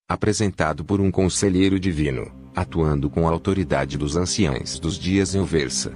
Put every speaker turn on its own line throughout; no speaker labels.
Apresentado por um conselheiro divino, atuando com a autoridade dos anciãos dos dias em Versa.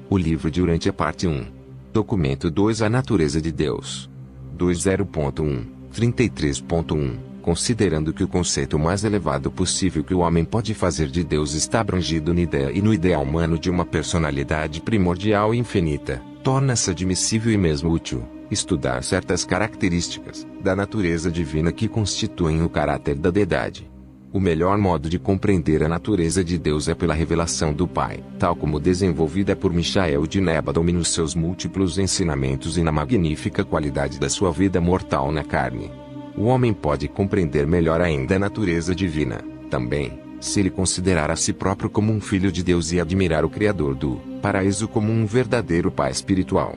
O livro durante a parte 1. Documento 2. A natureza de Deus. 20.1, 33.1. Considerando que o conceito mais elevado possível que o homem pode fazer de Deus está abrangido na ideia e no ideal humano de uma personalidade primordial e infinita, torna-se admissível e mesmo útil estudar certas características da natureza divina que constituem o caráter da deidade. O melhor modo de compreender a natureza de Deus é pela revelação do Pai, tal como desenvolvida por Michael de Nebadon nos seus múltiplos ensinamentos e na magnífica qualidade da sua vida mortal na carne. O homem pode compreender melhor ainda a natureza divina, também, se ele considerar a si próprio como um filho de Deus e admirar o Criador do paraíso como um verdadeiro Pai espiritual.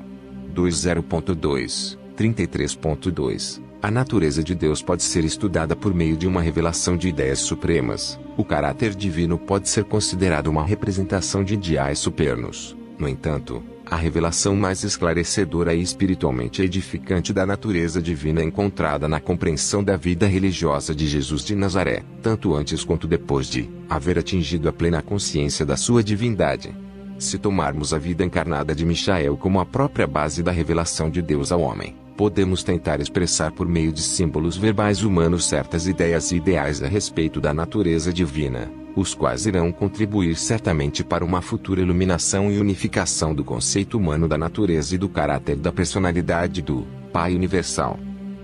20.2, 33.2. A natureza de Deus pode ser estudada por meio de uma revelação de ideias supremas. O caráter divino pode ser considerado uma representação de ideais supernos. No entanto, a revelação mais esclarecedora e espiritualmente edificante da natureza divina é encontrada na compreensão da vida religiosa de Jesus de Nazaré, tanto antes quanto depois de haver atingido a plena consciência da sua divindade. Se tomarmos a vida encarnada de Michael como a própria base da revelação de Deus ao homem, podemos tentar expressar por meio de símbolos verbais humanos certas ideias e ideais a respeito da natureza divina, os quais irão contribuir certamente para uma futura iluminação e unificação do conceito humano da natureza e do caráter da personalidade do Pai Universal.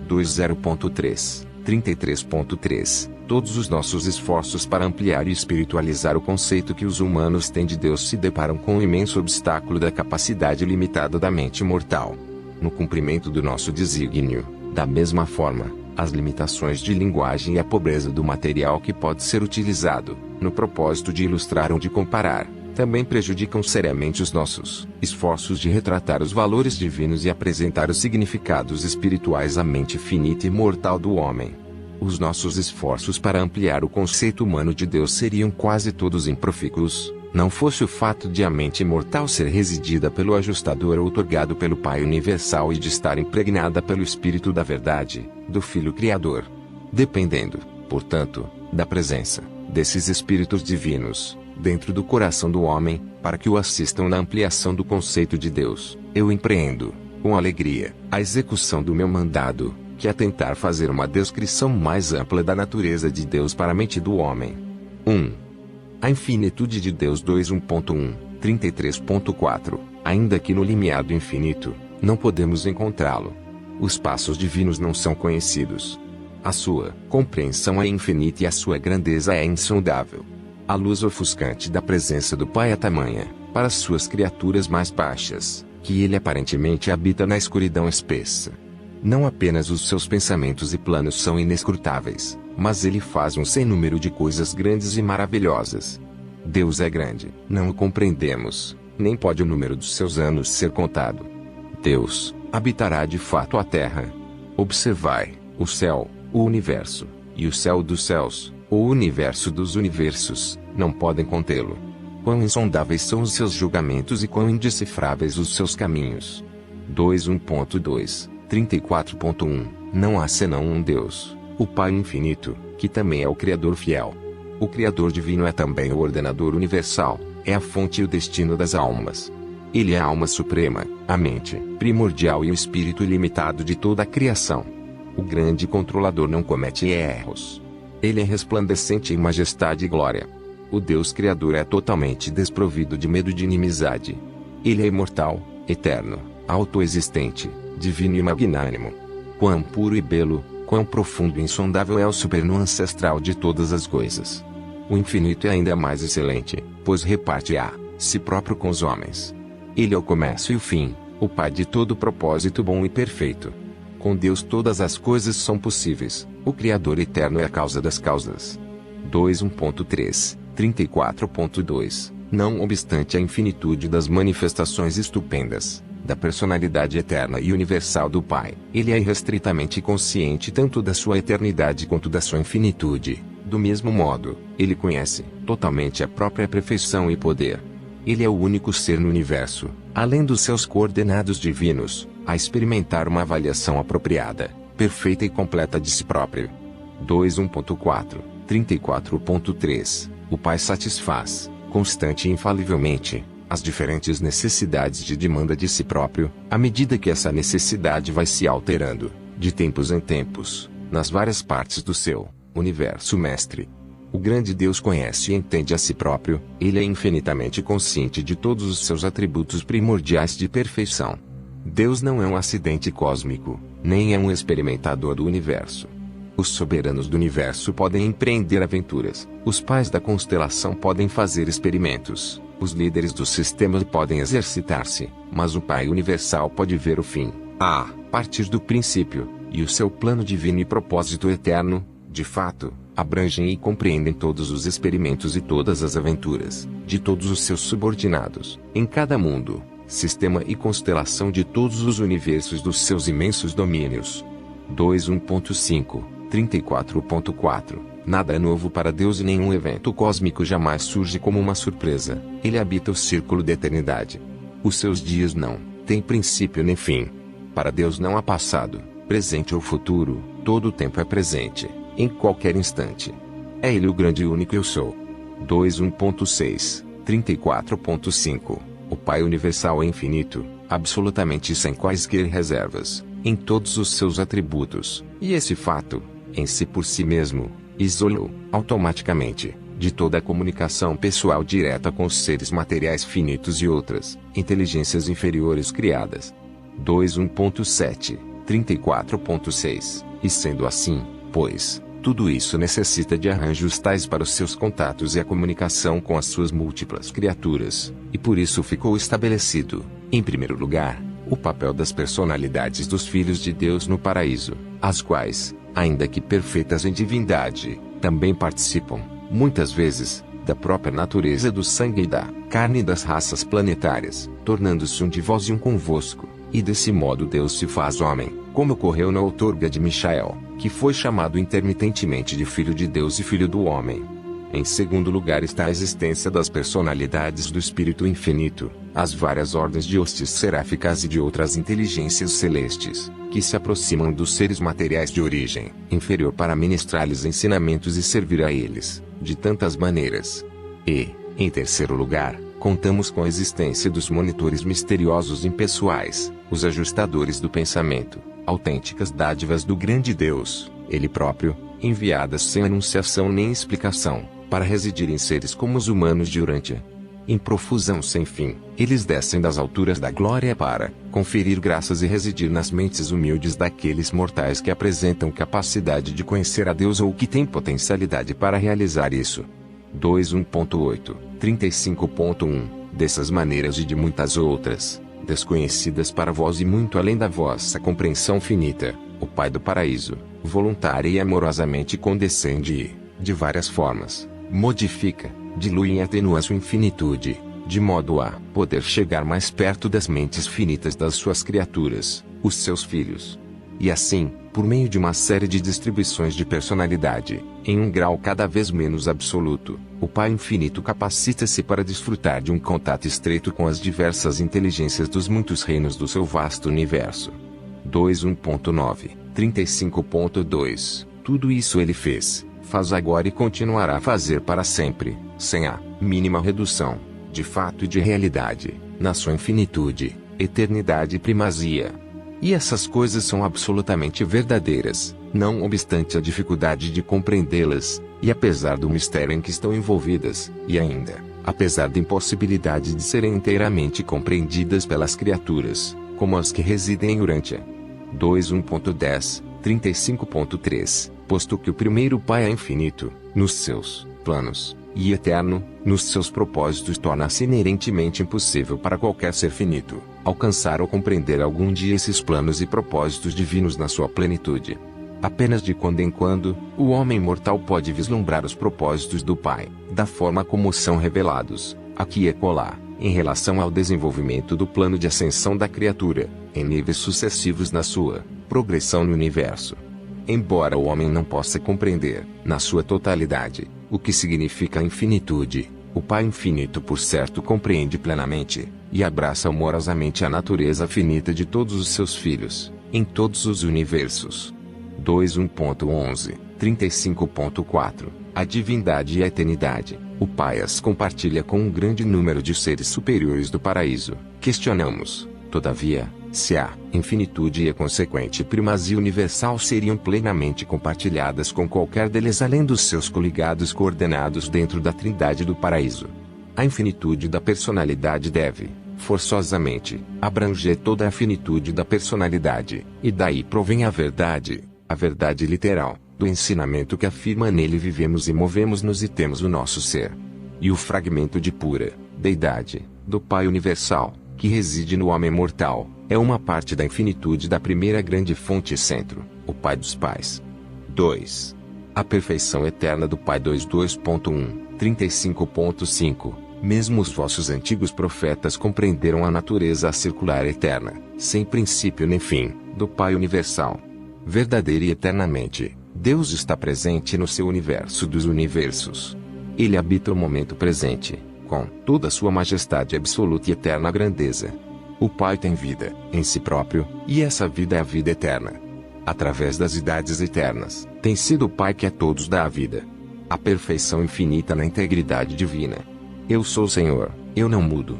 20.3, 33.3. Todos os nossos esforços para ampliar e espiritualizar o conceito que os humanos têm de Deus se deparam com o imenso obstáculo da capacidade limitada da mente mortal. No cumprimento do nosso desígnio, da mesma forma, as limitações de linguagem e a pobreza do material que pode ser utilizado, no propósito de ilustrar ou de comparar, também prejudicam seriamente os nossos esforços de retratar os valores divinos e apresentar os significados espirituais à mente finita e mortal do homem. Os nossos esforços para ampliar o conceito humano de Deus seriam quase todos improfícuos, não fosse o fato de a mente mortal ser residida pelo ajustador outorgado pelo Pai Universal e de estar impregnada pelo Espírito da Verdade, do Filho Criador. Dependendo, portanto, da presença desses Espíritos divinos, dentro do coração do homem, para que o assistam na ampliação do conceito de Deus, eu empreendo, com alegria, a execução do meu mandado, que é tentar fazer uma descrição mais ampla da natureza de Deus para a mente do homem. 1. A infinitude de Deus. 1.1, 33.4. Ainda que no limiar do infinito, não podemos encontrá-lo. Os passos divinos não são conhecidos. A sua compreensão é infinita e a sua grandeza é insondável. A luz ofuscante da presença do Pai é tamanha, para suas criaturas mais baixas, que ele aparentemente habita na escuridão espessa. Não apenas os seus pensamentos e planos são inescrutáveis, mas ele faz um sem número de coisas grandes e maravilhosas. Deus é grande, não o compreendemos, nem pode o número dos seus anos ser contado. Deus habitará de fato a terra. Observai, o céu, o universo, e o céu dos céus, o universo dos universos, não podem contê-lo. Quão insondáveis são os seus julgamentos e quão indecifráveis os seus caminhos. 1.2 34.1. Não há senão um Deus, o Pai infinito, que também é o Criador fiel. O Criador divino é também o ordenador universal, é a fonte e o destino das almas. Ele é a alma suprema, a mente primordial e o espírito ilimitado de toda a criação. O grande controlador não comete erros. Ele é resplandecente em majestade e glória. O Deus Criador é totalmente desprovido de medo e de inimizade. Ele é imortal, eterno, autoexistente, divino e magnânimo. Quão puro e belo, quão profundo e insondável é o supremo ancestral de todas as coisas. O infinito é ainda mais excelente, pois reparte a si próprio com os homens. Ele é o começo e o fim, o Pai de todo propósito bom e perfeito. Com Deus todas as coisas são possíveis, o Criador eterno é a causa das causas. 1.3, 34.2. Não obstante a infinitude das manifestações estupendas da personalidade eterna e universal do Pai, ele é irrestritamente consciente tanto da sua eternidade quanto da sua infinitude. Do mesmo modo, ele conhece totalmente a própria perfeição e poder. Ele é o único ser no universo, além dos seus coordenados divinos, a experimentar uma avaliação apropriada, perfeita e completa de si próprio. 1.4, 34.3, o Pai satisfaz, constante e infalivelmente, as diferentes necessidades de demanda de si próprio, à medida que essa necessidade vai se alterando, de tempos em tempos, nas várias partes do seu universo mestre. O grande Deus conhece e entende a si próprio, ele é infinitamente consciente de todos os seus atributos primordiais de perfeição. Deus não é um acidente cósmico, nem é um experimentador do universo. Os soberanos do universo podem empreender aventuras, os pais da constelação podem fazer experimentos, os líderes do sistema podem exercitar-se, mas o Pai universal pode ver o fim, a partir do princípio, e o seu plano divino e propósito eterno, de fato, abrangem e compreendem todos os experimentos e todas as aventuras, de todos os seus subordinados, em cada mundo, sistema e constelação de todos os universos dos seus imensos domínios. 2.1.5, 34.4 Nada é novo para Deus e nenhum evento cósmico jamais surge como uma surpresa, ele habita o círculo da eternidade. Os seus dias não têm princípio nem fim. Para Deus não há passado, presente ou futuro, todo o tempo é presente, em qualquer instante. É ele o grande e único eu sou. 2.1.6, 34.5 O Pai universal é infinito, absolutamente sem quaisquer reservas, em todos os seus atributos, e esse fato, em si por si mesmo, isolou, automaticamente, de toda a comunicação pessoal direta com os seres materiais finitos e outras inteligências inferiores criadas. 2.1.7, 34.6 E sendo assim, pois, tudo isso necessita de arranjos tais para os seus contatos e a comunicação com as suas múltiplas criaturas, e por isso ficou estabelecido, em primeiro lugar, o papel das personalidades dos filhos de Deus no paraíso, as quais, ainda que perfeitas em divindade, também participam, muitas vezes, da própria natureza do sangue e da carne das raças planetárias, tornando-se um de vós e um convosco, e desse modo Deus se faz homem, como ocorreu na outorga de Michael, que foi chamado intermitentemente de Filho de Deus e Filho do Homem. Em segundo lugar está a existência das personalidades do Espírito Infinito, as várias ordens de hostes seráficas e de outras inteligências celestes, que se aproximam dos seres materiais de origem inferior para ministrar-lhes ensinamentos e servir a eles, de tantas maneiras. E, em terceiro lugar, contamos com a existência dos monitores misteriosos impessoais, os ajustadores do pensamento, autênticas dádivas do grande Deus, ele próprio, enviadas sem anunciação nem explicação, para residir em seres como os humanos durante em profusão sem fim, eles descem das alturas da glória para conferir graças e residir nas mentes humildes daqueles mortais que apresentam capacidade de conhecer a Deus ou que têm potencialidade para realizar isso. 2.1.8, 35.1 Dessas maneiras e de muitas outras, desconhecidas para vós e muito além da vossa compreensão finita, o Pai do Paraíso, voluntária e amorosamente condescende e, de várias formas, modifica, dilui e atenua sua infinitude, de modo a poder chegar mais perto das mentes finitas das suas criaturas, os seus filhos. E assim, por meio de uma série de distribuições de personalidade, em um grau cada vez menos absoluto, o Pai Infinito capacita-se para desfrutar de um contato estreito com as diversas inteligências dos muitos reinos do seu vasto universo. 2.1.9, 35.2 Tudo isso ele fez, faz agora e continuará a fazer para sempre, sem a mínima redução, de fato e de realidade, na sua infinitude, eternidade e primazia. E essas coisas são absolutamente verdadeiras, não obstante a dificuldade de compreendê-las, e apesar do mistério em que estão envolvidas, e ainda, apesar da impossibilidade de serem inteiramente compreendidas pelas criaturas, como as que residem em Urântia. 2.1.10, 35.3 Posto que o primeiro Pai é infinito, nos seus planos, e eterno, nos seus propósitos torna-se inerentemente impossível para qualquer ser finito, alcançar ou compreender algum dia esses planos e propósitos divinos na sua plenitude. Apenas de quando em quando, o homem mortal pode vislumbrar os propósitos do Pai, da forma como são revelados, aqui e acolá, em relação ao desenvolvimento do plano de ascensão da criatura, em níveis sucessivos na sua progressão no universo. Embora o homem não possa compreender, na sua totalidade, o que significa a infinitude, o Pai Infinito por certo compreende plenamente, e abraça amorosamente a natureza finita de todos os seus filhos, em todos os universos. 2.1.11, 35.4 A divindade e a eternidade, o Pai as compartilha com um grande número de seres superiores do paraíso. Questionamos, todavia, se a infinitude e a consequente primazia universal seriam plenamente compartilhadas com qualquer deles além dos seus coligados coordenados dentro da trindade do paraíso. A infinitude da personalidade deve, forçosamente, abranger toda a finitude da personalidade, e daí provém a verdade literal, do ensinamento que afirma nele vivemos e movemos-nos e temos o nosso ser. E o fragmento de pura deidade, do Pai universal, que reside no homem mortal, é uma parte da infinitude da primeira grande fonte centro, o Pai dos Pais. 2. A perfeição eterna do Pai 2.1, 35.5. Mesmo os vossos antigos profetas compreenderam a natureza circular eterna, sem princípio nem fim, do Pai universal. Verdadeira e eternamente, Deus está presente no seu universo dos universos. Ele habita o momento presente, com toda a sua majestade absoluta e eterna grandeza. O Pai tem vida, em si próprio, e essa vida é a vida eterna. Através das idades eternas, tem sido o Pai que a todos dá a vida. A perfeição infinita na integridade divina. Eu sou o Senhor, eu não mudo.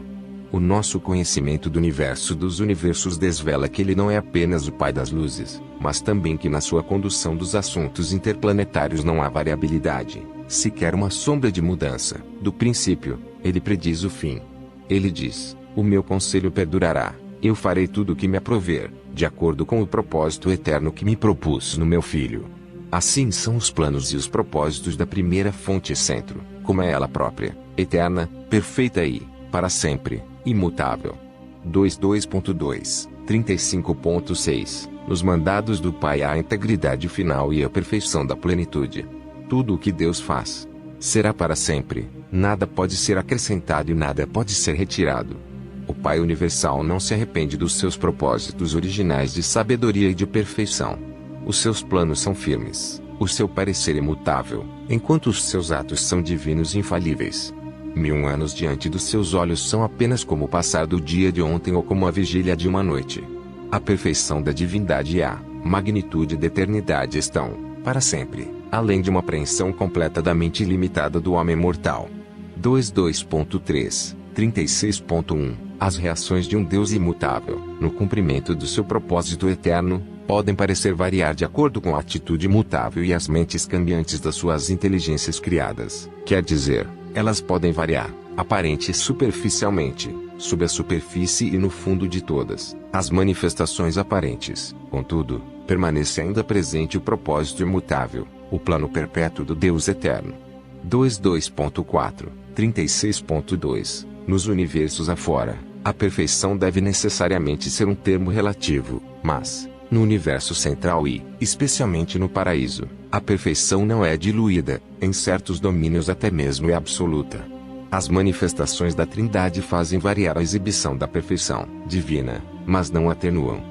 O nosso conhecimento do universo dos universos desvela que ele não é apenas o Pai das luzes, mas também que na sua condução dos assuntos interplanetários não há variabilidade, sequer uma sombra de mudança. Do princípio, ele prediz o fim. Ele diz: o meu conselho perdurará, eu farei tudo o que me aprover, de acordo com o propósito eterno que me propus no meu Filho. Assim são os planos e os propósitos da primeira fonte centro, como é ela própria, eterna, perfeita e, para sempre, imutável. 2.2, 35.6. Nos mandados do Pai há a integridade final e a perfeição da plenitude. Tudo o que Deus faz será para sempre, nada pode ser acrescentado e nada pode ser retirado. O Pai universal não se arrepende dos seus propósitos originais de sabedoria e de perfeição. Os seus planos são firmes, o seu parecer imutável, enquanto os seus atos são divinos e infalíveis. 1000 anos diante dos seus olhos são apenas como o passar do dia de ontem ou como a vigília de uma noite. A perfeição da divindade e a magnitude da eternidade estão, para sempre, além de uma apreensão completa da mente limitada do homem mortal. 2.3, 36.1. As reações de um Deus imutável, no cumprimento do seu propósito eterno, podem parecer variar de acordo com a atitude imutável e as mentes cambiantes das suas inteligências criadas. Quer dizer, elas podem variar, aparente e superficialmente, sob a superfície e no fundo de todas as manifestações aparentes. Contudo, permanece ainda presente o propósito imutável, o plano perpétuo do Deus eterno. 2.4, 36.2. Nos universos afora, a perfeição deve necessariamente ser um termo relativo, mas, no universo central e, especialmente no paraíso, a perfeição não é diluída, em certos domínios até mesmo é absoluta. As manifestações da Trindade fazem variar a exibição da perfeição divina, mas não atenuam.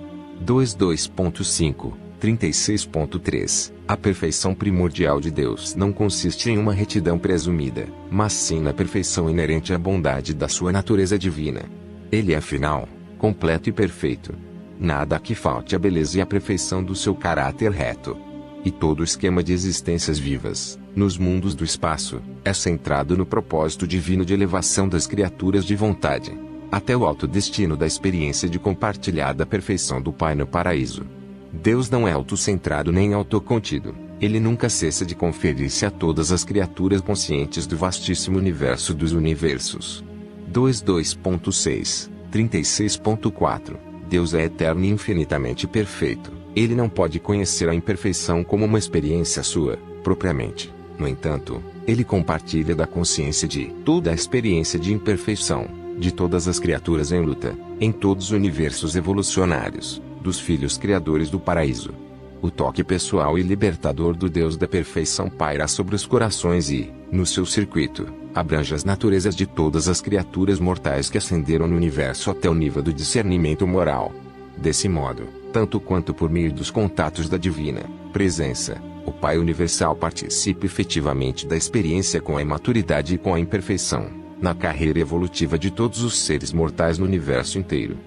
2.5, 36.3. A perfeição primordial de Deus não consiste em uma retidão presumida, mas sim na perfeição inerente à bondade da sua natureza divina. Ele é final, completo e perfeito. Nada que falte a beleza e a perfeição do seu caráter reto. E todo o esquema de existências vivas, nos mundos do espaço, é centrado no propósito divino de elevação das criaturas de vontade, até o alto destino da experiência de compartilhada perfeição do Pai no paraíso. Deus não é autocentrado nem autocontido, ele nunca cessa de conferir-se a todas as criaturas conscientes do vastíssimo universo dos universos. 2.6, 36.4. Deus é eterno e infinitamente perfeito. Ele não pode conhecer a imperfeição como uma experiência sua, propriamente. No entanto, ele compartilha da consciência de toda a experiência de imperfeição, de todas as criaturas em luta, em todos os universos evolucionários, dos filhos criadores do paraíso. O toque pessoal e libertador do Deus da perfeição paira sobre os corações e, no seu circuito, abrange as naturezas de todas as criaturas mortais que ascenderam no universo até o nível do discernimento moral. Desse modo, tanto quanto por meio dos contatos da divina presença, o Pai Universal participa efetivamente da experiência com a imaturidade e com a imperfeição, na carreira evolutiva de todos os seres mortais no universo inteiro.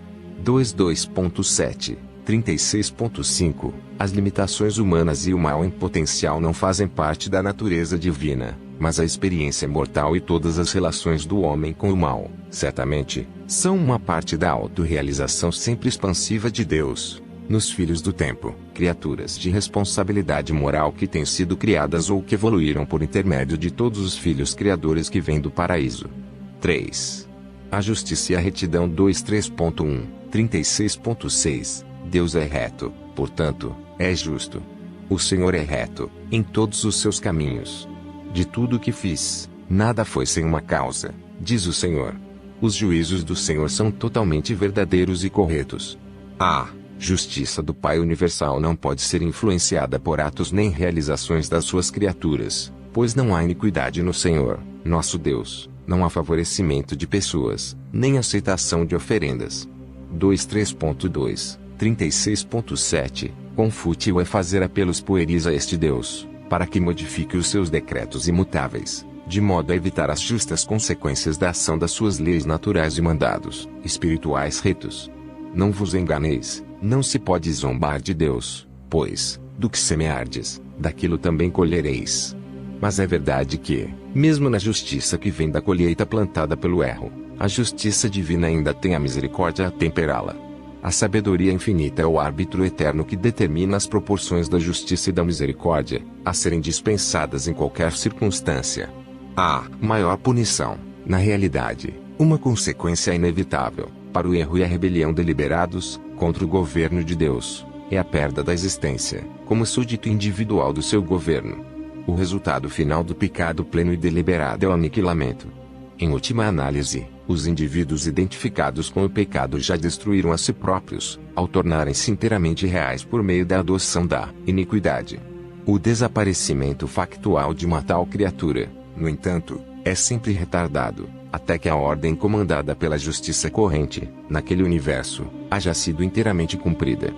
2.7, 36.5 As limitações humanas e o mal em potencial não fazem parte da natureza divina, mas a experiência mortal e todas as relações do homem com o mal, certamente, são uma parte da autorrealização sempre expansiva de Deus. Nos filhos do tempo, criaturas de responsabilidade moral que têm sido criadas ou que evoluíram por intermédio de todos os filhos criadores que vêm do paraíso. 3. A justiça e a retidão 23.1 36.6 Deus é reto, portanto, é justo. O Senhor é reto, em todos os seus caminhos. De tudo o que fiz, nada foi sem uma causa, diz o Senhor. Os juízos do Senhor são totalmente verdadeiros e corretos. A justiça do Pai Universal não pode ser influenciada por atos nem realizações das suas criaturas, pois não há iniquidade no Senhor, nosso Deus, não há favorecimento de pessoas, nem aceitação de oferendas. 23.2 36.7 Quão fútil é fazer apelos pueris a este Deus, para que modifique os seus decretos imutáveis, de modo a evitar as justas consequências da ação das suas leis naturais e mandados, espirituais retos. Não vos enganeis, não se pode zombar de Deus, pois, do que semeardes, daquilo também colhereis. Mas é verdade que, mesmo na justiça que vem da colheita plantada pelo erro, a justiça divina ainda tem a misericórdia a temperá-la. A sabedoria infinita é o árbitro eterno que determina as proporções da justiça e da misericórdia, a serem dispensadas em qualquer circunstância. A maior punição, na realidade, uma consequência inevitável, para o erro e a rebelião deliberados, contra o governo de Deus, é a perda da existência, como súdito individual do seu governo. O resultado final do pecado pleno e deliberado é o aniquilamento. Em última análise, os indivíduos identificados com o pecado já destruíram a si próprios, ao tornarem-se inteiramente reais por meio da adoção da iniquidade. O desaparecimento factual de uma tal criatura, no entanto, é sempre retardado, até que a ordem comandada pela justiça corrente, naquele universo, haja sido inteiramente cumprida.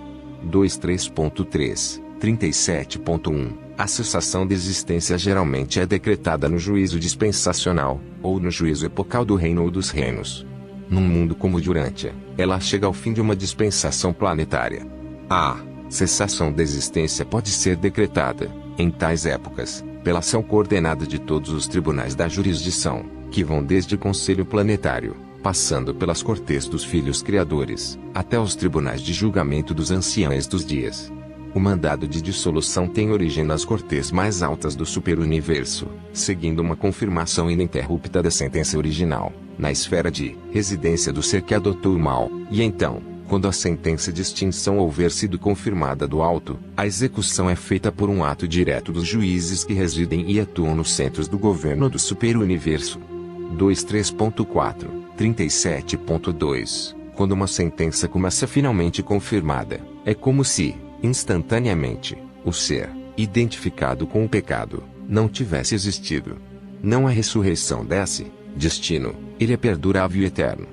23.3 37.1 A cessação da existência geralmente é decretada no juízo dispensacional, ou no juízo epocal do reino ou dos reinos. Num mundo como o de Urântia, ela chega ao fim de uma dispensação planetária. A cessação da existência pode ser decretada, em tais épocas, pela ação coordenada de todos os tribunais da jurisdição, que vão desde o Conselho Planetário, passando pelas cortes dos filhos criadores, até os tribunais de julgamento dos anciães dos dias. O mandado de dissolução tem origem nas cortes mais altas do superuniverso, seguindo uma confirmação ininterrupta da sentença original, na esfera de residência do ser que adotou o mal, e então, quando a sentença de extinção houver sido confirmada do alto, a execução é feita por um ato direto dos juízes que residem e atuam nos centros do governo do superuniverso. 23.4 37.2 Quando uma sentença começa finalmente confirmada, é como se, instantaneamente, o ser, identificado com o pecado, não tivesse existido. Não há ressurreição desse destino, ele é perdurável e eterno.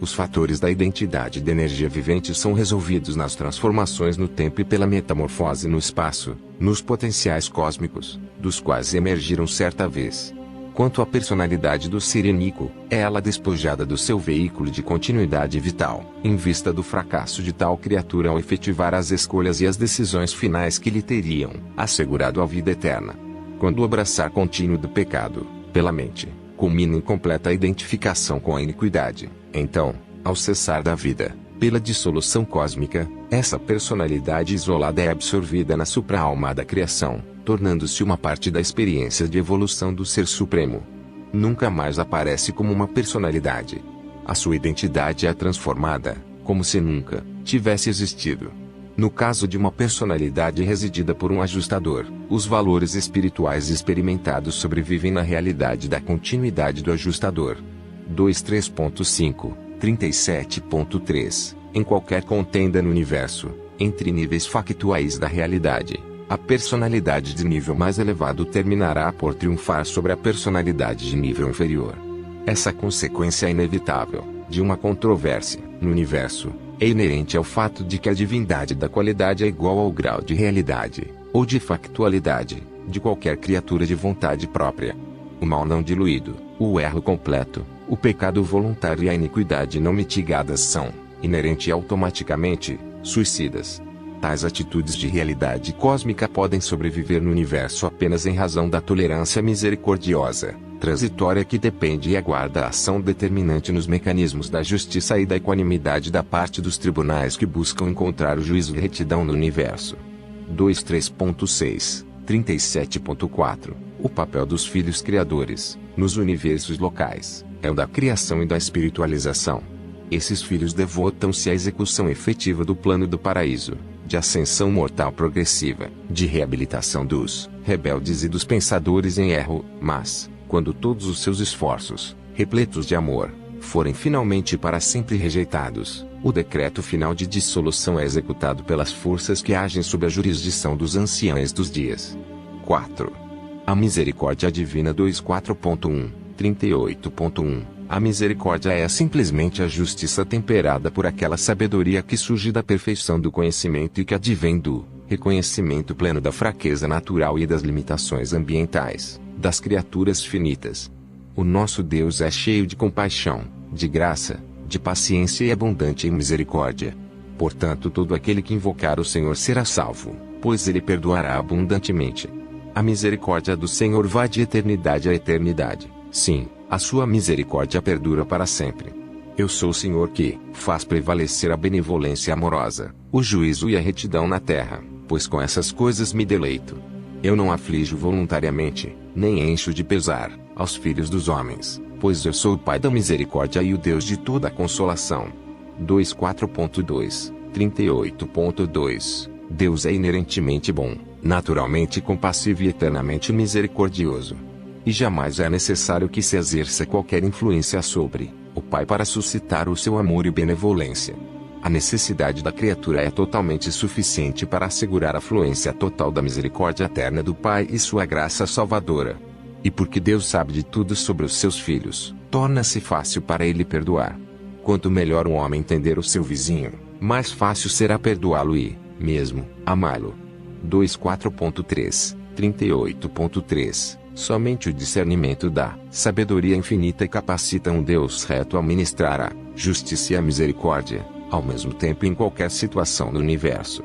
Os fatores da identidade da energia vivente são resolvidos nas transformações no tempo e pela metamorfose no espaço, nos potenciais cósmicos, dos quais emergiram certa vez. Quanto à personalidade do Sirenico, é ela despojada do seu veículo de continuidade vital, em vista do fracasso de tal criatura ao efetivar as escolhas e as decisões finais que lhe teriam assegurado a vida eterna. Quando o abraçar contínuo do pecado, pela mente, culmina em completa identificação com a iniquidade, então, ao cessar da vida, pela dissolução cósmica, essa personalidade isolada é absorvida na supra-alma da criação, tornando-se uma parte da experiência de evolução do Ser Supremo. Nunca mais aparece como uma personalidade. A sua identidade é transformada, como se nunca tivesse existido. No caso de uma personalidade residida por um ajustador, os valores espirituais experimentados sobrevivem na realidade da continuidade do ajustador. 23.5 37.3 Em qualquer contenda no universo, entre níveis factuais da realidade, a personalidade de nível mais elevado terminará por triunfar sobre a personalidade de nível inferior. Essa consequência inevitável, de uma controvérsia, no universo, é inerente ao fato de que a divindade da qualidade é igual ao grau de realidade, ou de factualidade, de qualquer criatura de vontade própria. O mal não diluído, o erro completo, o pecado voluntário e a iniquidade não mitigadas são, inerente e automaticamente, suicidas. Tais atitudes de realidade cósmica podem sobreviver no universo apenas em razão da tolerância misericordiosa, transitória que depende e aguarda a ação determinante nos mecanismos da justiça e da equanimidade da parte dos tribunais que buscam encontrar o juízo e retidão no universo. 23.6, 37.4 O papel dos filhos criadores, nos universos locais, é o da criação e da espiritualização. Esses filhos devotam-se à execução efetiva do plano do paraíso, de ascensão mortal progressiva, de reabilitação dos rebeldes e dos pensadores em erro, mas, quando todos os seus esforços, repletos de amor, forem finalmente para sempre rejeitados, o decreto final de dissolução é executado pelas forças que agem sob a jurisdição dos anciães dos dias. 4. A misericórdia divina 24.1, 38.1 A misericórdia é simplesmente a justiça temperada por aquela sabedoria que surge da perfeição do conhecimento e que advém do reconhecimento pleno da fraqueza natural e das limitações ambientais das criaturas finitas. O nosso Deus é cheio de compaixão, de graça, de paciência e abundante em misericórdia. Portanto, todo aquele que invocar o Senhor será salvo, pois Ele perdoará abundantemente. A misericórdia do Senhor vai de eternidade a eternidade. Sim, a sua misericórdia perdura para sempre. Eu sou o Senhor que faz prevalecer a benevolência amorosa, o juízo e a retidão na terra, pois com essas coisas me deleito. Eu não aflijo voluntariamente, nem encho de pesar, aos filhos dos homens, pois eu sou o Pai da misericórdia e o Deus de toda a consolação. 24.2, 38.2 Deus é inerentemente bom, naturalmente compassivo e eternamente misericordioso. E jamais é necessário que se exerça qualquer influência sobre o Pai para suscitar o seu amor e benevolência. A necessidade da criatura é totalmente suficiente para assegurar a fluência total da misericórdia eterna do Pai e sua graça salvadora. E porque Deus sabe de tudo sobre os seus filhos, torna-se fácil para Ele perdoar. Quanto melhor um homem entender o seu vizinho, mais fácil será perdoá-lo e, mesmo, amá-lo. 24.3, 38.3 Somente o discernimento da sabedoria infinita capacita um Deus reto a ministrar a justiça e a misericórdia, ao mesmo tempo em qualquer situação do universo.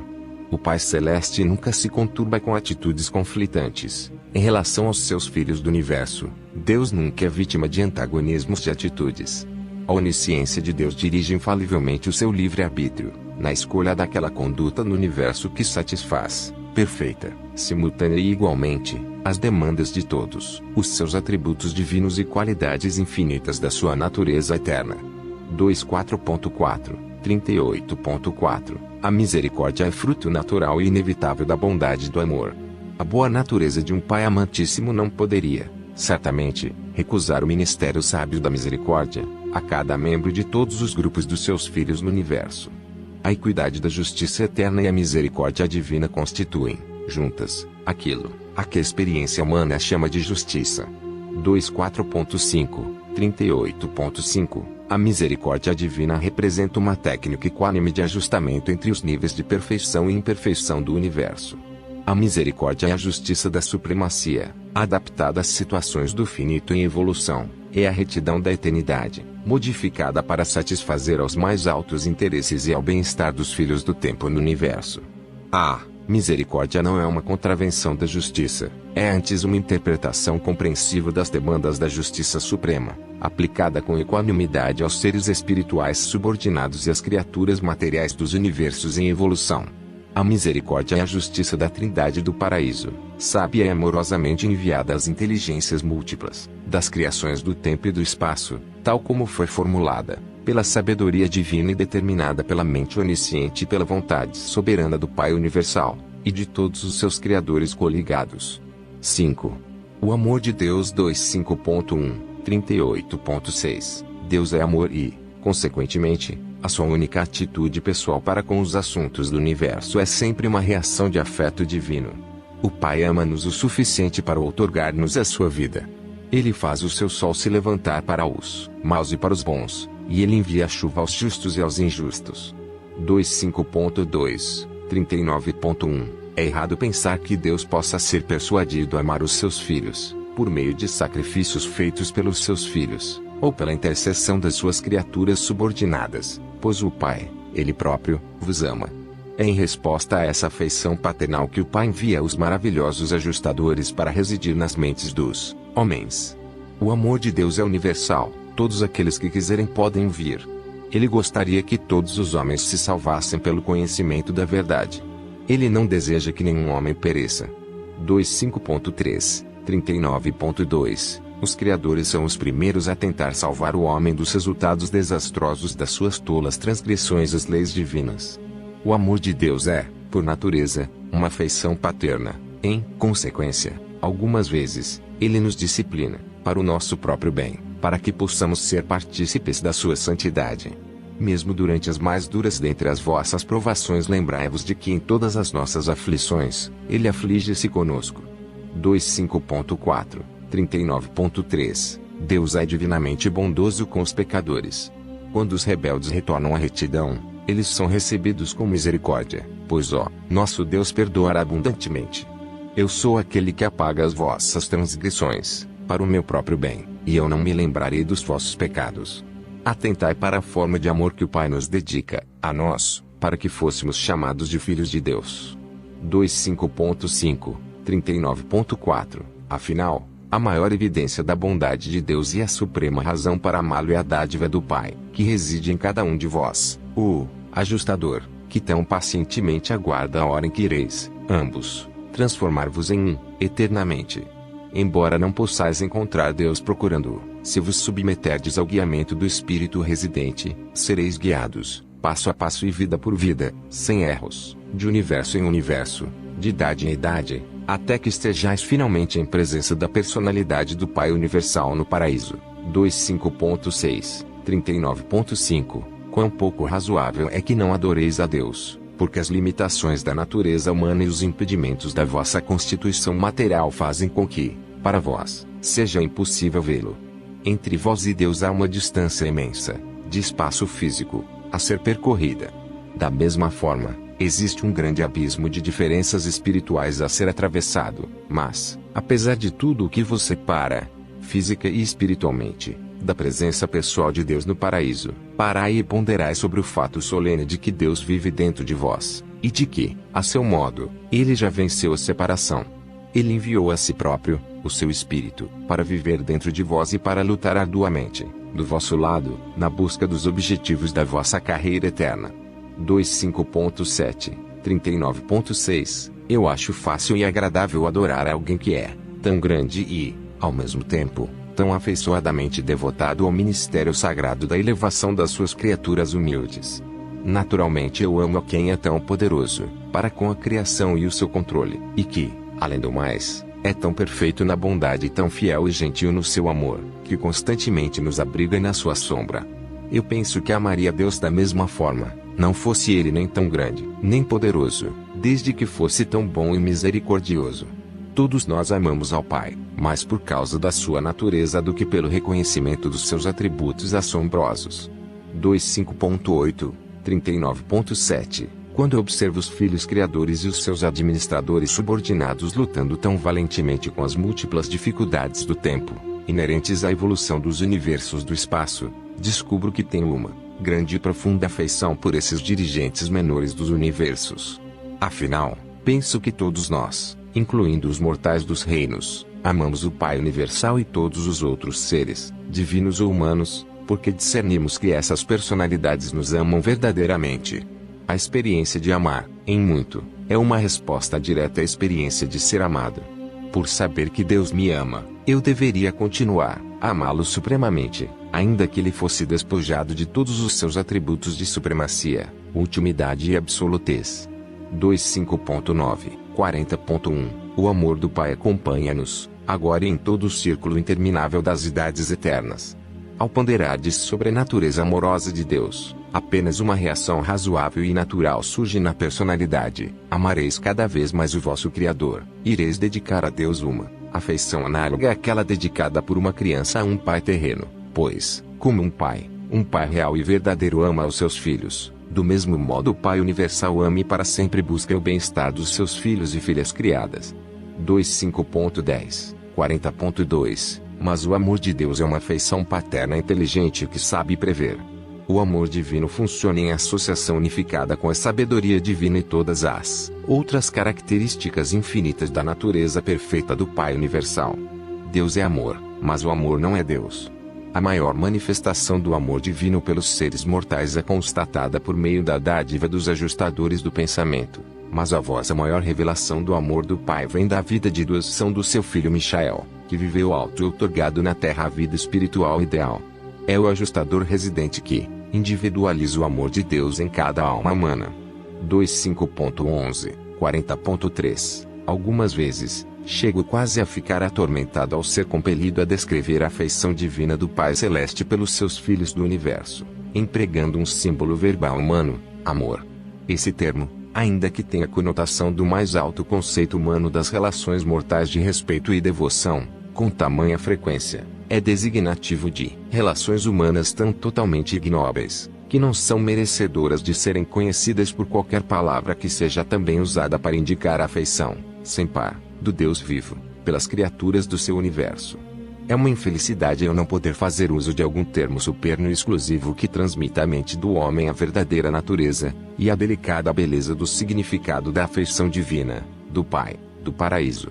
O Pai Celeste nunca se conturba com atitudes conflitantes. Em relação aos seus filhos do universo, Deus nunca é vítima de antagonismos de atitudes. A onisciência de Deus dirige infalivelmente o seu livre-arbítrio, na escolha daquela conduta no universo que satisfaz, perfeita, simultânea e igualmente, as demandas de todos os seus atributos divinos e qualidades infinitas da sua natureza eterna. 24.4, 38.4 A misericórdia é fruto natural e inevitável da bondade e do amor. A boa natureza de um Pai amantíssimo não poderia, certamente, recusar o ministério sábio da misericórdia a cada membro de todos os grupos dos seus filhos no universo. A equidade da justiça eterna e a misericórdia divina constituem, juntas, aquilo a que a experiência humana chama de justiça. 24.5, 38.5 A misericórdia divina representa uma técnica equânime de ajustamento entre os níveis de perfeição e imperfeição do universo. A misericórdia é a justiça da supremacia, adaptada às situações do finito em evolução, é a retidão da eternidade, modificada para satisfazer aos mais altos interesses e ao bem-estar dos filhos do tempo no universo. A misericórdia não é uma contravenção da justiça, é antes uma interpretação compreensiva das demandas da justiça suprema, aplicada com equanimidade aos seres espirituais subordinados e às criaturas materiais dos universos em evolução. A misericórdia é a justiça da Trindade do paraíso, sábia e amorosamente enviada às inteligências múltiplas das criações do tempo e do espaço, tal como foi formulada pela sabedoria divina e determinada pela mente onisciente e pela vontade soberana do Pai universal, e de todos os seus criadores coligados. 5. O amor de Deus 25.1, 38.6 Deus é amor e, consequentemente, a sua única atitude pessoal para com os assuntos do universo é sempre uma reação de afeto divino. O Pai ama-nos o suficiente para outorgar-nos a sua vida. Ele faz o seu sol se levantar para os maus e para os bons, e ele envia a chuva aos justos e aos injustos. 25.2, 39.1 É errado pensar que Deus possa ser persuadido a amar os seus filhos, por meio de sacrifícios feitos pelos seus filhos, ou pela intercessão das suas criaturas subordinadas, pois o Pai, Ele próprio, vos ama. É em resposta a essa afeição paternal que o Pai envia os maravilhosos ajustadores para residir nas mentes dos homens. O amor de Deus é universal, todos aqueles que quiserem podem vir. Ele gostaria que todos os homens se salvassem pelo conhecimento da verdade. Ele não deseja que nenhum homem pereça. 25.3, 39.2 Os criadores são os primeiros a tentar salvar o homem dos resultados desastrosos das suas tolas transgressões às leis divinas. O amor de Deus é, por natureza, uma afeição paterna. Em consequência, algumas vezes, ele nos disciplina, para o nosso próprio bem, para que possamos ser partícipes da sua santidade. Mesmo durante as mais duras dentre as vossas provações, lembrai-vos de que em todas as nossas aflições, ele aflige-se conosco. 25.4, 39.3 Deus é divinamente bondoso com os pecadores. Quando os rebeldes retornam à retidão, eles são recebidos com misericórdia, pois nosso Deus perdoará abundantemente. Eu sou aquele que apaga as vossas transgressões, para o meu próprio bem, e eu não me lembrarei dos vossos pecados. Atentai para a forma de amor que o Pai nos dedica, a nós, para que fôssemos chamados de filhos de Deus. 25.5, 39.4 Afinal, a maior evidência da bondade de Deus e a suprema razão para amá-lo é a dádiva do Pai, que reside em cada um de vós, o ajustador, que tão pacientemente aguarda a hora em que ireis, ambos, transformar-vos em um, eternamente. Embora não possais encontrar Deus procurando-o, se vos submeterdes ao guiamento do Espírito residente, sereis guiados, passo a passo e vida por vida, sem erros, de universo em universo, de idade em idade, até que estejais finalmente em presença da personalidade do Pai Universal no paraíso. 25.6, 39.5 Quão pouco razoável é que não adoreis a Deus, porque as limitações da natureza humana e os impedimentos da vossa constituição material fazem com que, para vós, seja impossível vê-lo. Entre vós e Deus há uma distância imensa, de espaço físico, a ser percorrida. Da mesma forma, existe um grande abismo de diferenças espirituais a ser atravessado, mas, apesar de tudo o que vos separa, física e espiritualmente, da presença pessoal de Deus no paraíso, parai e ponderai sobre o fato solene de que Deus vive dentro de vós, e de que, a seu modo, ele já venceu a separação. Ele enviou a si próprio, o seu Espírito, para viver dentro de vós e para lutar arduamente, do vosso lado, na busca dos objetivos da vossa carreira eterna. 25.7, 39.6 Eu acho fácil e agradável adorar alguém que é tão grande e, ao mesmo tempo, tão afeiçoadamente devotado ao ministério sagrado da elevação das suas criaturas humildes. Naturalmente eu amo a quem é tão poderoso, para com a criação e o seu controle, e que, além do mais, é tão perfeito na bondade e tão fiel e gentil no seu amor, que constantemente nos abriga na sua sombra. Eu penso que amaria a Deus da mesma forma, não fosse ele nem tão grande, nem poderoso, desde que fosse tão bom e misericordioso. Todos nós amamos ao Pai, mais por causa da sua natureza do que pelo reconhecimento dos seus atributos assombrosos. 25.8, 39.7 Quando eu observo os filhos criadores e os seus administradores subordinados lutando tão valentemente com as múltiplas dificuldades do tempo, inerentes à evolução dos universos do espaço, descubro que tenho uma grande e profunda afeição por esses dirigentes menores dos universos. Afinal, penso que todos nós, incluindo os mortais dos reinos, amamos o Pai Universal e todos os outros seres, divinos ou humanos, porque discernimos que essas personalidades nos amam verdadeiramente. A experiência de amar, em muito, é uma resposta direta à experiência de ser amado. Por saber que Deus me ama, eu deveria continuar a amá-lo supremamente, ainda que ele fosse despojado de todos os seus atributos de supremacia, ultimidade e absolutez. 25.9, 40.1 O amor do Pai acompanha-nos, agora e em todo o círculo interminável das idades eternas. Ao ponderardes sobre a natureza amorosa de Deus, apenas uma reação razoável e natural surge na personalidade: amareis cada vez mais o vosso Criador, ireis dedicar a Deus uma afeição análoga àquela dedicada por uma criança a um pai terreno, pois, como um pai real e verdadeiro ama aos seus filhos, do mesmo modo o Pai Universal ama e para sempre busca o bem-estar dos seus filhos e filhas criadas. 25.10, 40.2 Mas o amor de Deus é uma afeição paterna inteligente que sabe prever. O amor divino funciona em associação unificada com a sabedoria divina e todas as outras características infinitas da natureza perfeita do Pai Universal. Deus é amor, mas o amor não é Deus. A maior manifestação do amor divino pelos seres mortais é constatada por meio da dádiva dos ajustadores do pensamento, mas a vossa maior revelação do amor do Pai vem da vida de doação do seu filho Michael, que viveu alto e outorgado na Terra a vida espiritual ideal. É o ajustador residente que individualiza o amor de Deus em cada alma humana. 25.11, 40.3. Algumas vezes, chego quase a ficar atormentado ao ser compelido a descrever a afeição divina do Pai Celeste pelos seus filhos do universo, empregando um símbolo verbal humano, amor. Esse termo, ainda que tenha conotação do mais alto conceito humano das relações mortais de respeito e devoção, com tamanha frequência, é designativo de relações humanas tão totalmente ignóbeis, que não são merecedoras de serem conhecidas por qualquer palavra que seja também usada para indicar a afeição, sem par, do Deus vivo, pelas criaturas do seu universo. É uma infelicidade eu não poder fazer uso de algum termo superno e exclusivo que transmita à mente do homem a verdadeira natureza, e a delicada beleza do significado da afeição divina, do Pai, do paraíso.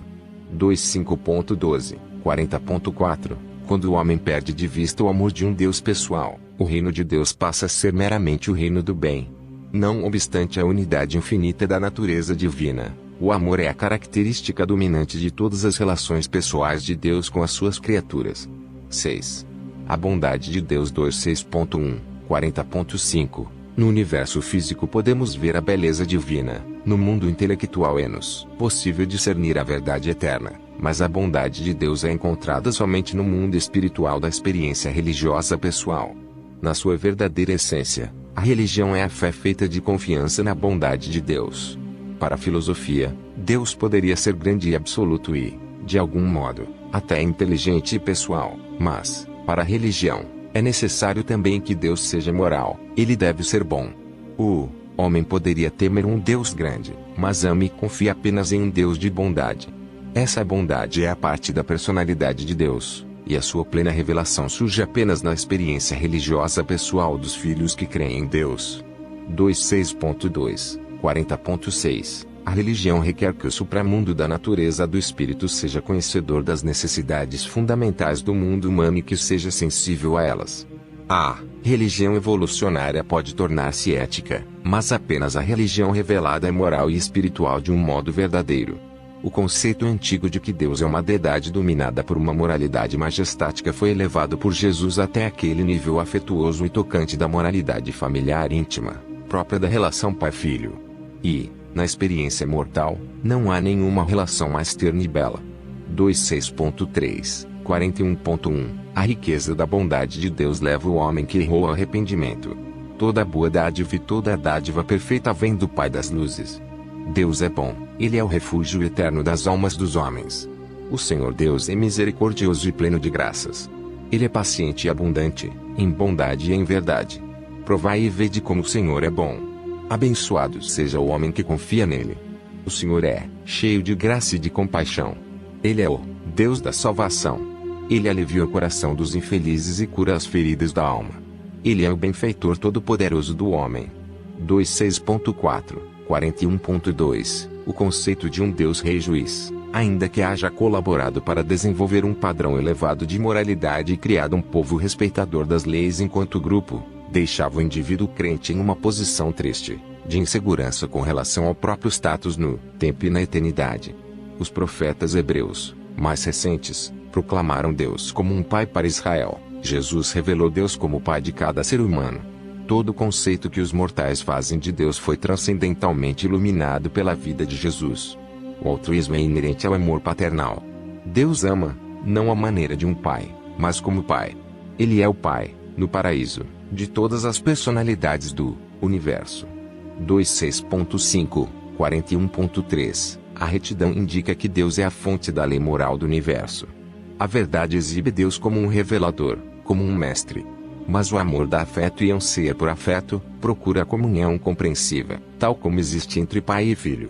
25.12, 40.4. Quando o homem perde de vista o amor de um Deus pessoal, o reino de Deus passa a ser meramente o reino do bem. Não obstante a unidade infinita da natureza divina, o amor é a característica dominante de todas as relações pessoais de Deus com as suas criaturas. 6. A bondade de Deus. 26.1, 40.5. No universo físico podemos ver a beleza divina, no mundo intelectual é-nos possível discernir a verdade eterna, mas a bondade de Deus é encontrada somente no mundo espiritual da experiência religiosa pessoal. Na sua verdadeira essência, a religião é a fé feita de confiança na bondade de Deus. Para a filosofia, Deus poderia ser grande e absoluto e, de algum modo, até inteligente e pessoal, mas, para a religião, é necessário também que Deus seja moral, ele deve ser bom. O homem poderia temer um Deus grande, mas ama e confia apenas em um Deus de bondade. Essa bondade é a parte da personalidade de Deus, e a sua plena revelação surge apenas na experiência religiosa pessoal dos filhos que creem em Deus. 26.2, 40.6. A religião requer que o supramundo da natureza do espírito seja conhecedor das necessidades fundamentais do mundo humano e que seja sensível a elas. A religião evolucionária pode tornar-se ética, mas apenas a religião revelada é moral e espiritual de um modo verdadeiro. O conceito antigo de que Deus é uma deidade dominada por uma moralidade majestática foi elevado por Jesus até aquele nível afetuoso e tocante da moralidade familiar íntima, própria da relação pai-filho. E, na experiência mortal, não há nenhuma relação mais terna e bela. 26.3, 41.1. A riqueza da bondade de Deus leva o homem que errou ao arrependimento. Toda boa dádiva e toda dádiva perfeita vem do Pai das luzes. Deus é bom, ele é o refúgio eterno das almas dos homens. O Senhor Deus é misericordioso e pleno de graças. Ele é paciente e abundante, em bondade e em verdade. Provai e vede como o Senhor é bom. Abençoado seja o homem que confia nele. O Senhor é cheio de graça e de compaixão. Ele é o Deus da salvação. Ele alivia o coração dos infelizes e cura as feridas da alma. Ele é o benfeitor todo-poderoso do homem. 26.4, 41.2. O conceito de um Deus Rei Juiz, ainda que haja colaborado para desenvolver um padrão elevado de moralidade e criado um povo respeitador das leis enquanto grupo, deixava o indivíduo crente em uma posição triste, de insegurança com relação ao próprio status no tempo e na eternidade. Os profetas hebreus, mais recentes, proclamaram Deus como um pai para Israel. Jesus revelou Deus como pai de cada ser humano. Todo o conceito que os mortais fazem de Deus foi transcendentalmente iluminado pela vida de Jesus. O altruísmo é inerente ao amor paternal. Deus ama, não à maneira de um pai, mas como pai. Ele é o pai, no paraíso, de todas as personalidades do universo. 26.5, 41.3. A retidão indica que Deus é a fonte da lei moral do universo. A verdade exibe Deus como um revelador, como um mestre. Mas o amor dá afeto e anseia por afeto, procura a comunhão compreensiva, tal como existe entre pai e filho.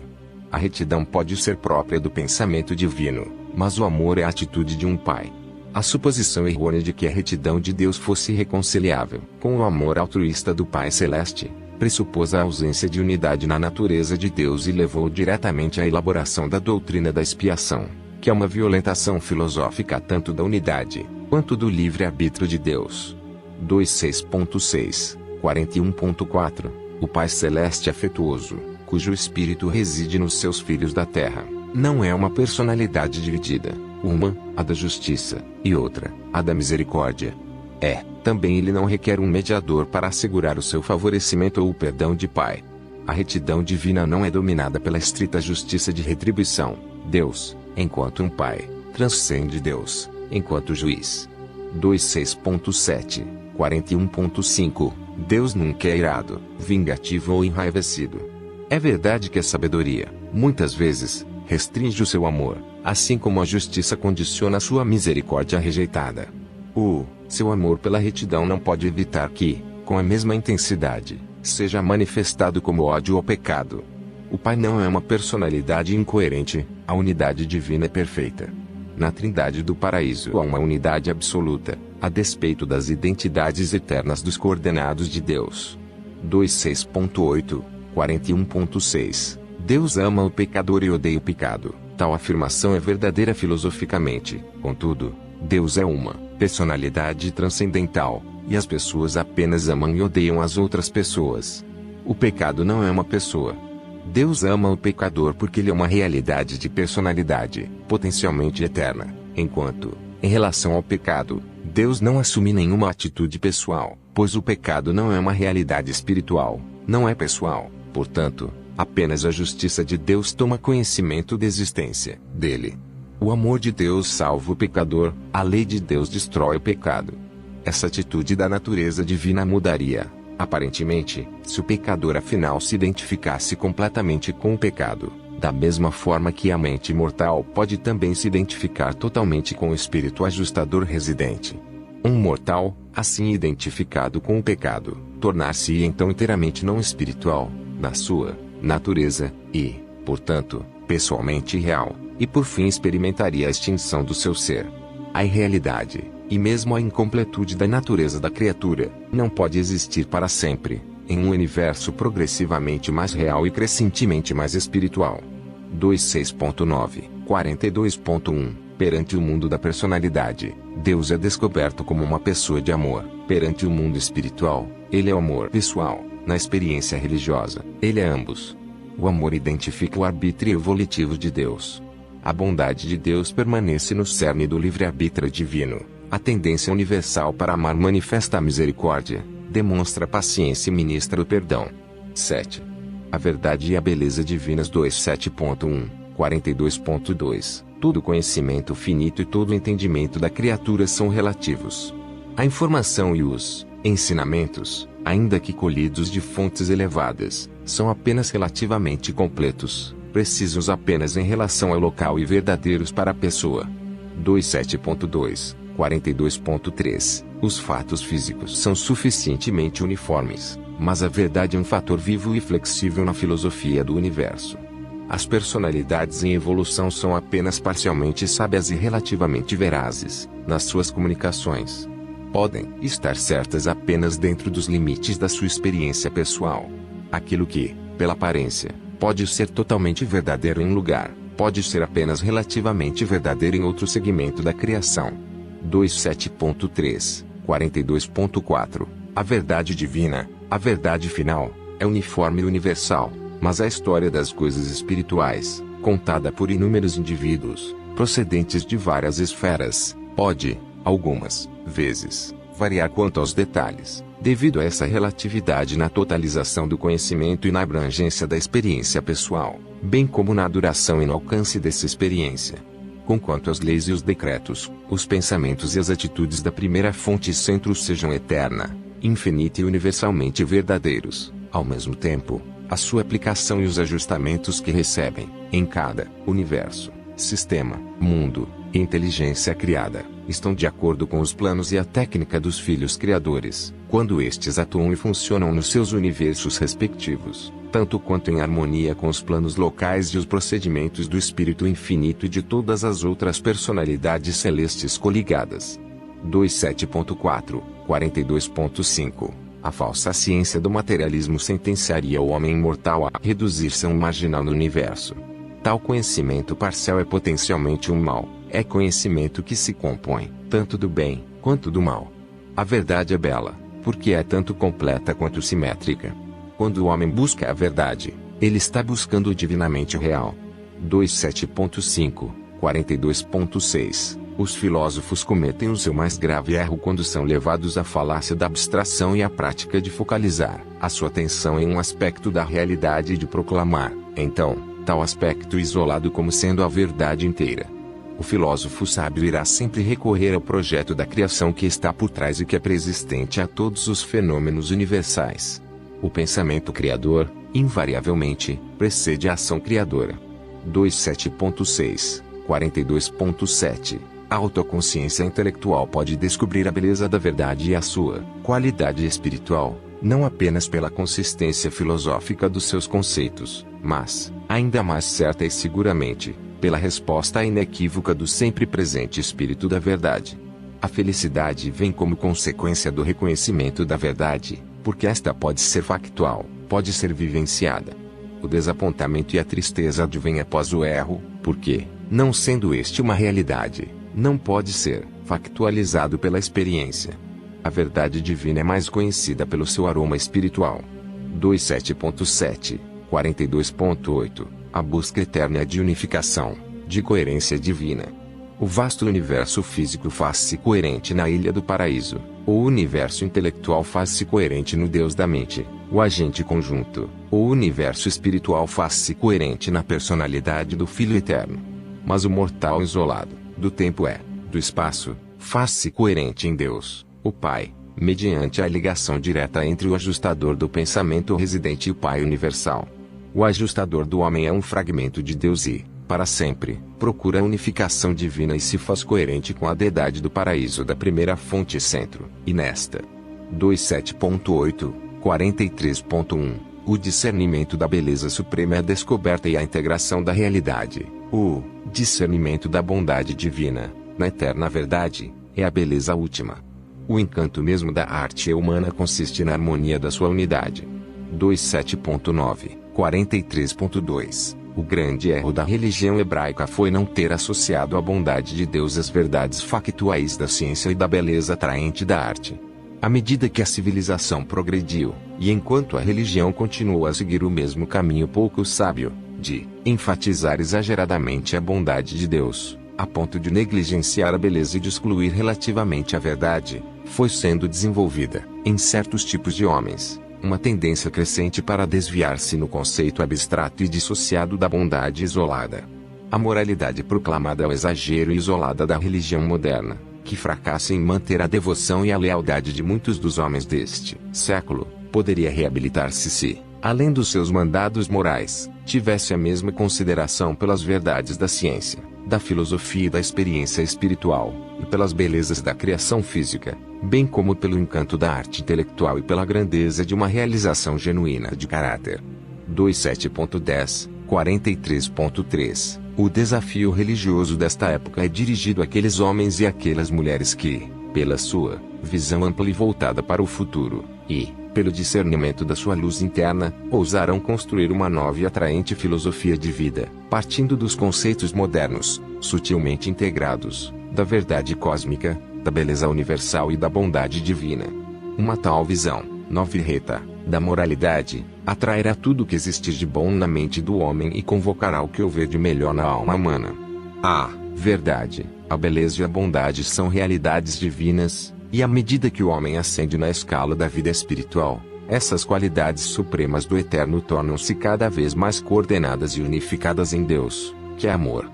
A retidão pode ser própria do pensamento divino, mas o amor é a atitude de um pai. A suposição errônea de que a retidão de Deus fosse reconciliável com o amor altruísta do Pai Celeste pressupôs a ausência de unidade na natureza de Deus e levou diretamente à elaboração da doutrina da expiação, que é uma violentação filosófica tanto da unidade quanto do livre-arbítrio de Deus. 26.6, 41.4 O Pai Celeste afetuoso, cujo espírito reside nos seus filhos da terra, não é uma personalidade dividida, uma, a da justiça, e outra, a da misericórdia. Também ele não requer um mediador para assegurar o seu favorecimento ou o perdão de Pai. A retidão divina não é dominada pela estrita justiça de retribuição. Deus, enquanto um Pai, transcende Deus, enquanto juiz. 26.7, 41.5 Deus nunca é irado, vingativo ou enraivecido. É verdade que a sabedoria, muitas vezes, restringe o seu amor, assim como a justiça condiciona a sua misericórdia rejeitada. Seu amor pela retidão não pode evitar que, com a mesma intensidade, seja manifestado como ódio ao pecado. O Pai não é uma personalidade incoerente, a unidade divina é perfeita. Na Trindade do Paraíso há uma unidade absoluta, a despeito das identidades eternas dos coordenados de Deus. 26.8, 41.6 Deus ama o pecador e odeia o pecado. Tal afirmação é verdadeira filosoficamente, contudo, Deus é uma personalidade transcendental, e as pessoas apenas amam e odeiam as outras pessoas. O pecado não é uma pessoa. Deus ama o pecador porque ele é uma realidade de personalidade, potencialmente eterna, enquanto, em relação ao pecado, Deus não assume nenhuma atitude pessoal, pois o pecado não é uma realidade espiritual, não é pessoal, portanto, apenas a justiça de Deus toma conhecimento da existência dele. O amor de Deus salva o pecador, a lei de Deus destrói o pecado. Essa atitude da natureza divina mudaria, aparentemente, se o pecador afinal se identificasse completamente com o pecado, da mesma forma que a mente mortal pode também se identificar totalmente com o espírito ajustador residente. Um mortal, assim identificado com o pecado, tornar-se-ia então inteiramente não espiritual, na sua natureza, e, portanto, pessoalmente real, e por fim experimentaria a extinção do seu ser. A irrealidade, e mesmo a incompletude da natureza da criatura, não pode existir para sempre, em um universo progressivamente mais real e crescentemente mais espiritual. 26.9, 42.1 Perante o mundo da personalidade, Deus é descoberto como uma pessoa de amor. Perante o mundo espiritual, ele é o amor pessoal. Na experiência religiosa, ele é ambos. O amor identifica o arbítrio volitivo de Deus. A bondade de Deus permanece no cerne do livre-arbítrio divino. A tendência universal para amar manifesta a misericórdia, demonstra a paciência e ministra o perdão. 7. A verdade e a beleza divinas. 27.1, 42.2 Todo conhecimento finito e todo entendimento da criatura são relativos. A informação e os ensinamentos, ainda que colhidos de fontes elevadas, são apenas relativamente completos, precisos apenas em relação ao local e verdadeiros para a pessoa. 27.2, 42.3 Os fatos físicos são suficientemente uniformes, mas a verdade é um fator vivo e flexível na filosofia do universo. As personalidades em evolução são apenas parcialmente sábias e relativamente verazes nas suas comunicações. Podem estar certas apenas dentro dos limites da sua experiência pessoal. Aquilo que, pela aparência, pode ser totalmente verdadeiro em um lugar, pode ser apenas relativamente verdadeiro em outro segmento da criação. 27.3, 42.4 A verdade divina, a verdade final, é uniforme e universal, mas a história das coisas espirituais, contada por inúmeros indivíduos, procedentes de várias esferas, pode, algumas vezes, variar quanto aos detalhes, devido a essa relatividade na totalização do conhecimento e na abrangência da experiência pessoal, bem como na duração e no alcance dessa experiência. Conquanto as leis e os decretos, os pensamentos e as atitudes da primeira fonte e centro sejam eterna, infinita e universalmente verdadeiros, ao mesmo tempo, a sua aplicação e os ajustamentos que recebem, em cada universo, sistema, mundo e inteligência criada, estão de acordo com os planos e a técnica dos filhos criadores, quando estes atuam e funcionam nos seus universos respectivos. tanto quanto em harmonia com os planos locais e os procedimentos do Espírito Infinito e de todas as outras personalidades celestes coligadas. 27.4, 42.5 A falsa ciência do materialismo sentenciaria o homem imortal a reduzir-se a um marginal no universo. Tal conhecimento parcial é potencialmente um mal, é conhecimento que se compõe, tanto do bem, quanto do mal. A verdade é bela, porque é tanto completa quanto simétrica. Quando o homem busca a verdade, ele está buscando o divinamente real. 27.5, 42.6 Os filósofos cometem o seu mais grave erro quando são levados à falácia da abstração e à prática de focalizar a sua atenção em um aspecto da realidade e de proclamar, então, tal aspecto isolado como sendo a verdade inteira. O filósofo sábio irá sempre recorrer ao projeto da criação que está por trás e que é preexistente a todos os fenômenos universais. O pensamento criador, invariavelmente, precede a ação criadora. 27.6, 42.7 A autoconsciência intelectual pode descobrir a beleza da verdade e a sua qualidade espiritual, não apenas pela consistência filosófica dos seus conceitos, mas, ainda mais certa e seguramente, pela resposta inequívoca do sempre presente Espírito da Verdade. A felicidade vem como consequência do reconhecimento da verdade, porque esta pode ser factual, pode ser vivenciada. O desapontamento e a tristeza advêm após o erro, porque, não sendo este uma realidade, não pode ser factualizado pela experiência. A verdade divina é mais conhecida pelo seu aroma espiritual. 27.7, 42.8 A busca eterna de unificação, de coerência divina. O vasto universo físico faz-se coerente na Ilha do Paraíso. O universo intelectual faz-se coerente no Deus da mente, o agente conjunto. O universo espiritual faz-se coerente na personalidade do Filho Eterno. Mas o mortal isolado, do tempo do espaço, faz-se coerente em Deus, o Pai, mediante a ligação direta entre o ajustador do pensamento residente e o Pai universal. O ajustador do homem é um fragmento de Deus e, para sempre, procura a unificação divina e se faz coerente com a deidade do paraíso da primeira fonte centro, e nesta. 27.8, 43.1 O discernimento da beleza suprema é a descoberta e a integração da realidade. O discernimento da bondade divina, na eterna verdade, é a beleza última. O encanto mesmo da arte humana consiste na harmonia da sua unidade. 27.9, 43.2 O grande erro da religião hebraica foi não ter associado à bondade de Deus as verdades factuais da ciência e da beleza atraente da arte. À medida que a civilização progrediu, e enquanto a religião continuou a seguir o mesmo caminho pouco sábio, de enfatizar exageradamente a bondade de Deus, a ponto de negligenciar a beleza e de excluir relativamente a verdade, foi sendo desenvolvida, em certos tipos de homens, uma tendência crescente para desviar-se no conceito abstrato e dissociado da bondade isolada. A moralidade proclamada ao exagero e isolada da religião moderna, que fracassa em manter a devoção e a lealdade de muitos dos homens deste século, poderia reabilitar-se se, além dos seus mandados morais, tivesse a mesma consideração pelas verdades da ciência, da filosofia e da experiência espiritual, e pelas belezas da criação física, bem como pelo encanto da arte intelectual e pela grandeza de uma realização genuína de caráter. 27.10, 43.3 O desafio religioso desta época é dirigido àqueles homens e àquelas mulheres que, pela sua visão ampla e voltada para o futuro, e, pelo discernimento da sua luz interna, ousarão construir uma nova e atraente filosofia de vida, partindo dos conceitos modernos, sutilmente integrados, da verdade cósmica, da beleza universal e da bondade divina. Uma tal visão, nova e reta, da moralidade, atrairá tudo o que existir de bom na mente do homem e convocará o que houver de melhor na alma humana. A verdade, a beleza e a bondade são realidades divinas, e à medida que o homem ascende na escala da vida espiritual, essas qualidades supremas do Eterno tornam-se cada vez mais coordenadas e unificadas em Deus, que é amor.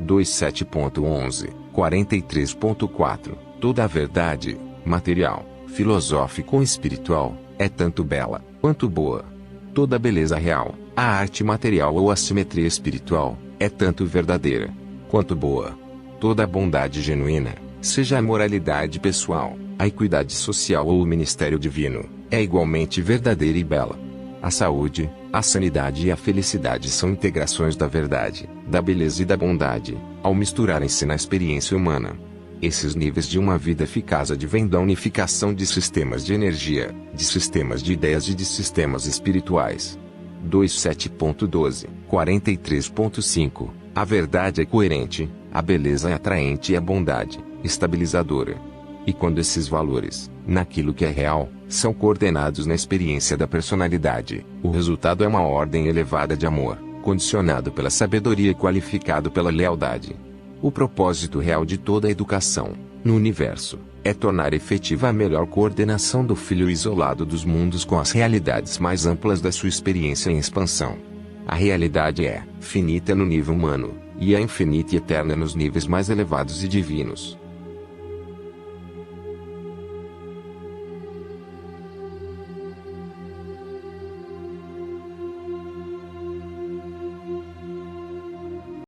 27.11, 43.4 Toda a verdade, material, filosófica ou espiritual, é tanto bela, quanto boa. Toda a beleza real, a arte material ou a simetria espiritual, é tanto verdadeira, quanto boa. Toda a bondade genuína, seja a moralidade pessoal, a equidade social ou o ministério divino, é igualmente verdadeira e bela. A saúde, a sanidade e a felicidade são integrações da verdade, da beleza e da bondade, ao misturarem-se na experiência humana. Esses níveis de uma vida eficaz advêm da unificação de sistemas de energia, de sistemas de ideias e de sistemas espirituais. 27.12, 43.5 A verdade é coerente, a beleza é atraente e a bondade, estabilizadora. E quando esses valores, naquilo que é real, são coordenados na experiência da personalidade, o resultado é uma ordem elevada de amor, condicionado pela sabedoria e qualificado pela lealdade. O propósito real de toda a educação, no universo, é tornar efetiva a melhor coordenação do filho isolado dos mundos com as realidades mais amplas da sua experiência em expansão. A realidade é finita no nível humano, e é infinita e eterna nos níveis mais elevados e divinos.